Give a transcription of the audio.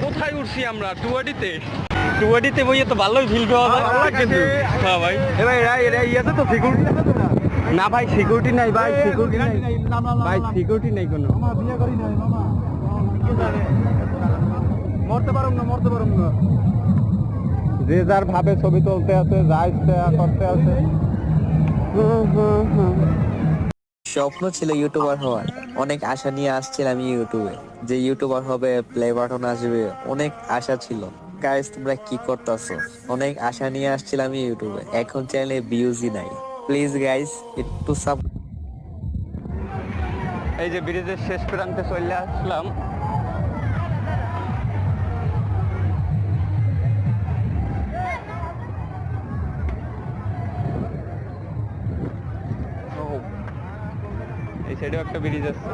কোথায় উঠছি আমরা? টুয়াডিতে। টুয়াডিতে বইয়ে তো ভালোই ফিল পাওয়া যায়। ভালো কিন্তু। হ্যাঁ ভাই। এ ভাই এই আছে তো সিকিউরিটি আছে তো না? না ভাই সিকিউরিটি নাই ভাই, সিকিউরিটি নাই। ভাই সিকিউরিটি নাই কোনো। মামা বিয়ে করি নাই মামা। কি জানে? মরতে পারুম না। যে যার ভাবে ছবি তুলতে আছে, যা ইচ্ছা করতে আছে। স্বপ্ন ছিল ইউটিউবার হওয়ার, অনেক আশা নিয়ে আসছিলাম ইউটিউবে, যে ইউটিউবার হবে, প্লে বাটন আসবে, অনেক আশা ছিল। গাইস তোমরা কি করতেছো? অনেক আশা নিয়ে আসছিলাম ইউটিউবে, এখন চ্যানেলে ভিউজই নাই। প্লিজ গাইস একটু এই যে ব্রিজের শেষ প্রান্তে চলে আসলাম। এই সাইডেও একটা ব্রিজ আছে।